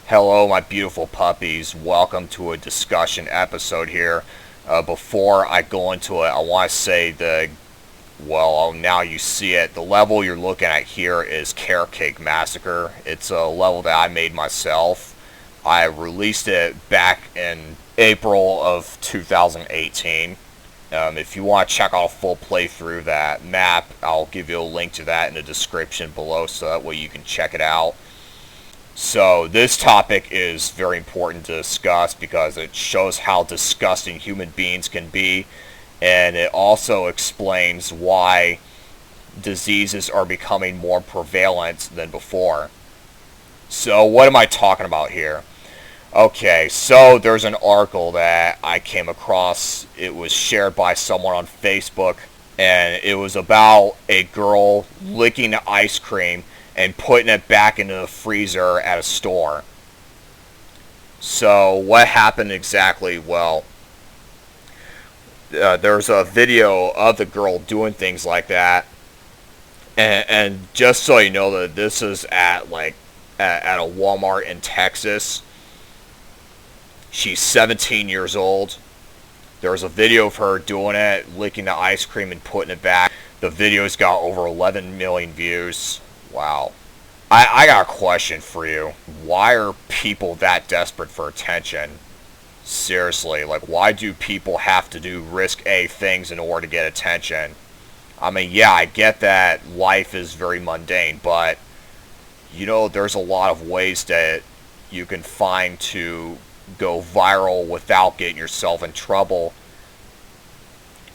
Hello, my beautiful puppies. Welcome to a discussion episode here. Before I go into it, I want to say now you see it. The level you're looking at here is Carrot Cake Massacre. It's a level that I made myself. I released it back in April of 2018. If you want to check out a full playthrough of that map, I'll give you a link to that in the description below so that way you can check it out. So this topic is very important to discuss because it shows how disgusting human beings can be, and it also explains why diseases are becoming more prevalent than before. So what am I talking about here? Okay, so there's an article that I came across. It was shared by someone on Facebook, and it was about a girl licking the ice cream and putting it back into the freezer at a store. So what happened exactly? Well, there's a video of the girl doing things like that, and just so you know that this is at a Walmart in Texas. She's 17 years old. There's a video of her doing it, licking the ice cream and putting it back. The video's got over 11 million views. Wow. I got a question for you. Why are people that desperate for attention? Seriously, why do people have to do risque things in order to get attention? I mean, yeah, I get that life is very mundane, but, there's a lot of ways that you can find to go viral without getting yourself in trouble.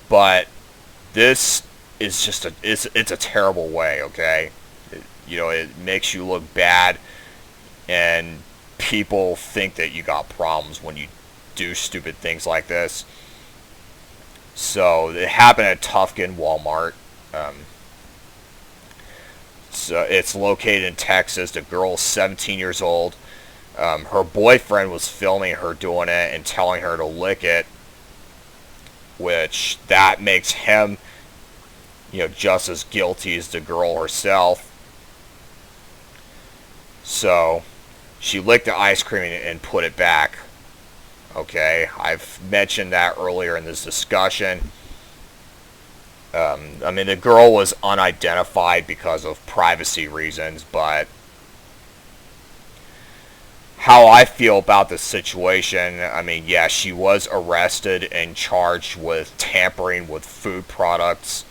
But this is just it's a terrible way, okay? It makes you look bad, and people think that you got problems when you do stupid things like this. So it happened at Tufkin Walmart. So it's located in Texas. The girl's 17 years old. Her boyfriend was filming her doing it and telling her to lick it, which that makes him, just as guilty as the girl herself. So she licked the ice cream and put it back. Okay, I've mentioned that earlier in this discussion. The girl was unidentified because of privacy reasons, but how I feel about the situation, yeah, she was arrested and charged with tampering with food products.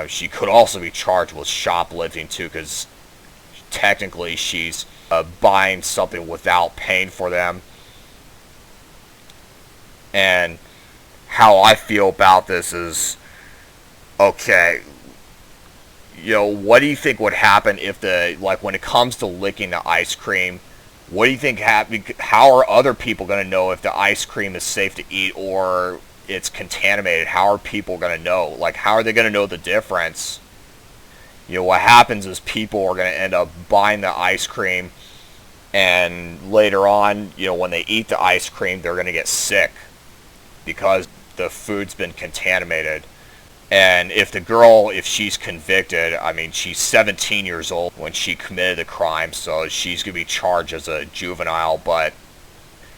She could also be charged with shoplifting too, because technically she's buying something without paying for them. And how I feel about this is, okay, what do you think would happen if when it comes to licking the ice cream, what do you think how are other people going to know if the ice cream is safe to eat or it's contaminated? How are people going to know? How are they going to know the difference? What happens is people are going to end up buying the ice cream, and later on, when they eat the ice cream, they're going to get sick because the food's been contaminated. And if she's convicted, she's 17 years old when she committed the crime, so she's going to be charged as a juvenile. But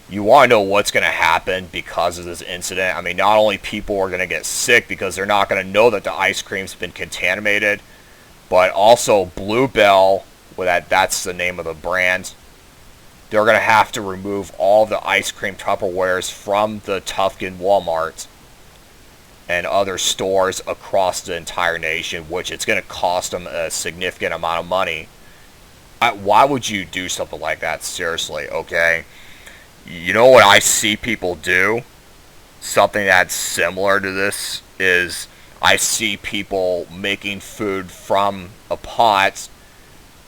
you want to know what's going to happen because of this incident. Not only people are going to get sick because they're not going to know that the ice cream's been contaminated, but also Bluebell, that's the name of the brand, they're going to have to remove all the ice cream Tupperwares from the Tufkin Walmart and other stores across the entire nation, which it's going to cost them a significant amount of money. Why would you do something like that? Seriously, okay? You know what I see people do? Something that's similar to this is I see people making food from a pot.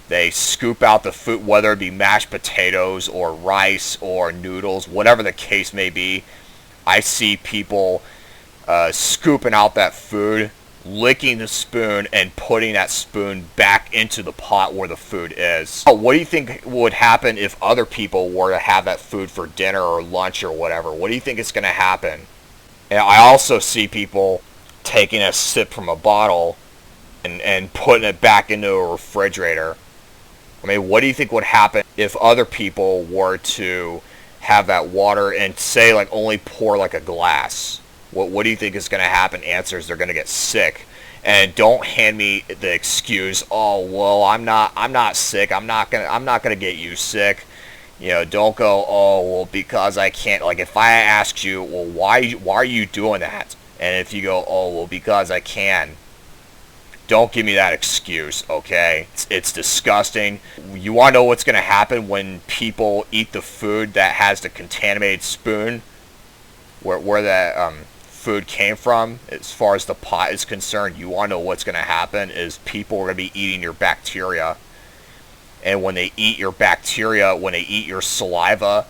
They scoop out the food, whether it be mashed potatoes or rice or noodles, whatever the case may be. I see people scooping out that food, licking the spoon, and putting that spoon back into the pot where the food is. What do you think would happen if other people were to have that food for dinner or lunch or whatever? What do you think is going to happen? And I also see people taking a sip from a bottle and putting it back into a refrigerator. I mean, what do you think would happen if other people were to have that water and say like only pour like a glass? What do you think is going to happen? Answers, they're going to get sick. And don't hand me the excuse, oh well, I'm not sick. I'm not gonna get you sick. You know, don't go, oh well, because I can't. Like if I asked you, well, why are you doing that? And if you go, oh well, because I can. Don't give me that excuse, okay? It's disgusting. You want to know what's going to happen when people eat the food that has the contaminated spoon, where that food came from? As far as the pot is concerned, you want to know what's going to happen is people are going to be eating your bacteria. And when they eat your bacteria, when they eat your saliva,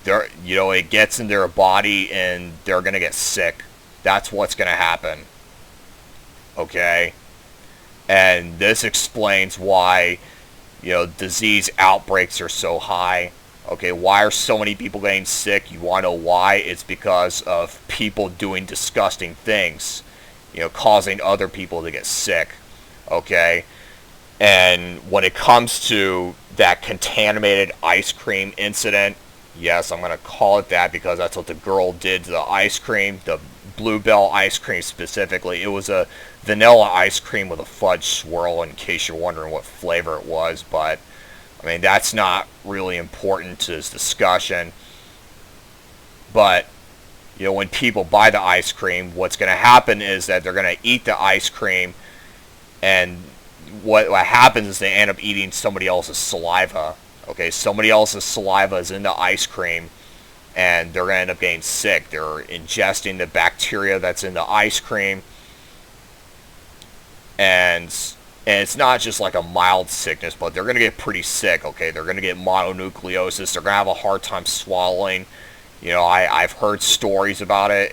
it gets in their body and they're going to get sick. That's what's going to happen. Okay? And this explains why, disease outbreaks are so high. Okay, why are so many people getting sick? You want to know why? It's because of people doing disgusting things, causing other people to get sick. Okay? And when it comes to that contaminated ice cream incident, yes, I'm going to call it that because that's what the girl did to the ice cream, the Bluebell ice cream specifically. It was a vanilla ice cream with a fudge swirl, in case you're wondering what flavor it was. But, I mean, that's not really important to this discussion. But, when people buy the ice cream, what's going to happen is that they're going to eat the ice cream, and what happens is they end up eating somebody else's saliva. Okay, somebody else's saliva is in the ice cream, and they're going to end up getting sick. They're ingesting the bacteria that's in the ice cream, and it's not just like a mild sickness, but they're going to get pretty sick. Okay, they're going to get mononucleosis. They're going to have a hard time swallowing. I've heard stories about it,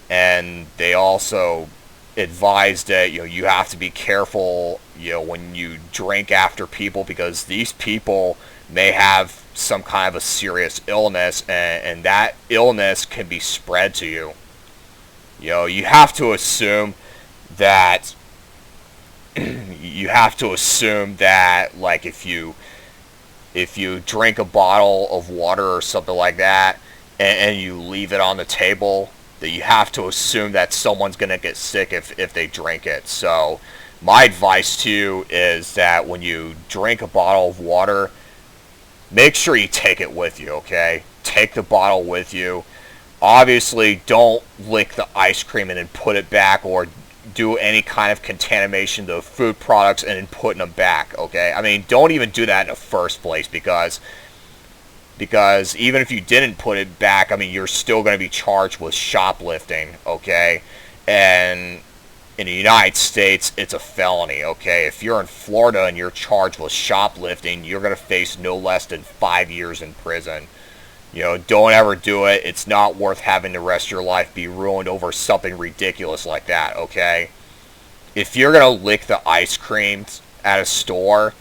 and they also advise that you have to be careful when you drink after people, because these people may have some kind of a serious illness, and that illness can be spread to you. You have to assume that like if you drink a bottle of water or something like that, and you leave it on the table, that you have to assume that someone's going to get sick if they drink it. So my advice to you is that when you drink a bottle of water, make sure you take it with you, okay? Take the bottle with you. Obviously, don't lick the ice cream and then put it back, or do any kind of contamination to the food products and then putting them back, okay? I mean, don't even do that in the first place, because even if you didn't put it back, I mean, you're still going to be charged with shoplifting, okay? And in the United States, it's a felony, okay? If you're in Florida and you're charged with shoplifting, you're going to face no less than 5 years in prison. Don't ever do it. It's not worth having the rest of your life be ruined over something ridiculous like that, okay? If you're going to lick the ice cream at a store,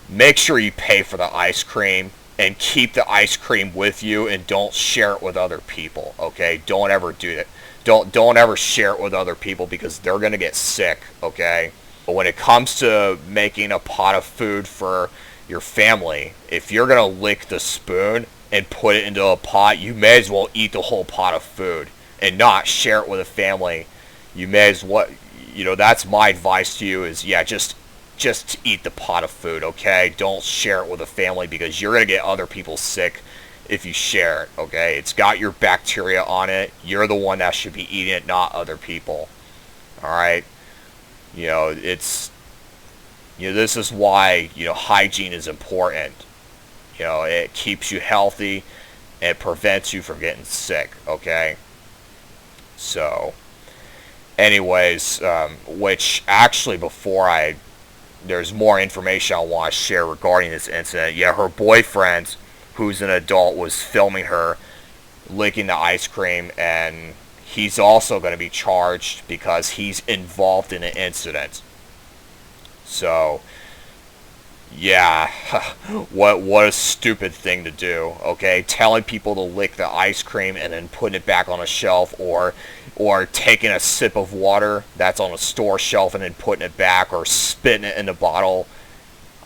make sure you pay for the ice cream and keep the ice cream with you, and don't share it with other people, okay? Don't ever do that. Don't ever share it with other people, because they're going to get sick, okay? But when it comes to making a pot of food for your family, if you're going to lick the spoon and put it into a pot, you may as well eat the whole pot of food and not share it with a family. You may as well, that's my advice to you is, just eat the pot of food, okay? Don't share it with a family, because you're going to get other people sick if you share it, okay? It's got your bacteria on it. You're the one that should be eating it, not other people. All right? This is why, hygiene is important. It keeps you healthy and prevents you from getting sick, okay? So, anyways, which actually there's more information I want to share regarding this incident. Yeah, her boyfriend, who's an adult, was filming her licking the ice cream, and he's also going to be charged because he's involved in the incident. So, yeah, what a stupid thing to do, okay? Telling people to lick the ice cream and then putting it back on a shelf, or taking a sip of water that's on a store shelf and then putting it back, or spitting it in the bottle.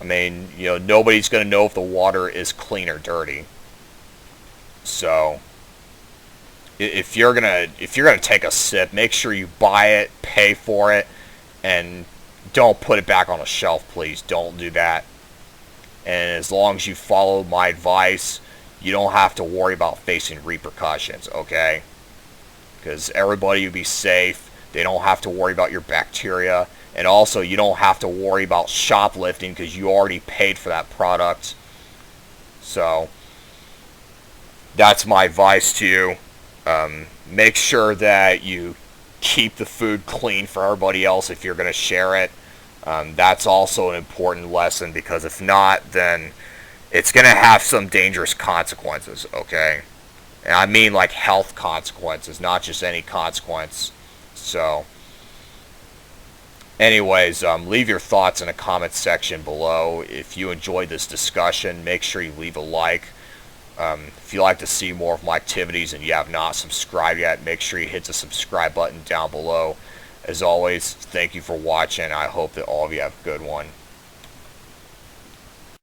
I mean, nobody's going to know if the water is clean or dirty. So if you're gonna take a sip, make sure you buy it, pay for it, and don't put it back on a shelf, please. Don't do that. And as long as you follow my advice, you don't have to worry about facing repercussions, okay? Because everybody will be safe. They don't have to worry about your bacteria. And also, you don't have to worry about shoplifting because you already paid for that product. So, that's my advice to you. Make sure that you keep the food clean for everybody else if you're going to share it. That's also an important lesson, because if not, then it's going to have some dangerous consequences, okay? And I mean like health consequences, not just any consequence. So, anyways, leave your thoughts in the comment section below. If you enjoyed this discussion, make sure you leave a like. If you'd like to see more of my activities and you have not subscribed yet, make sure you hit the subscribe button down below. As always, thank you for watching. I hope that all of you have a good one.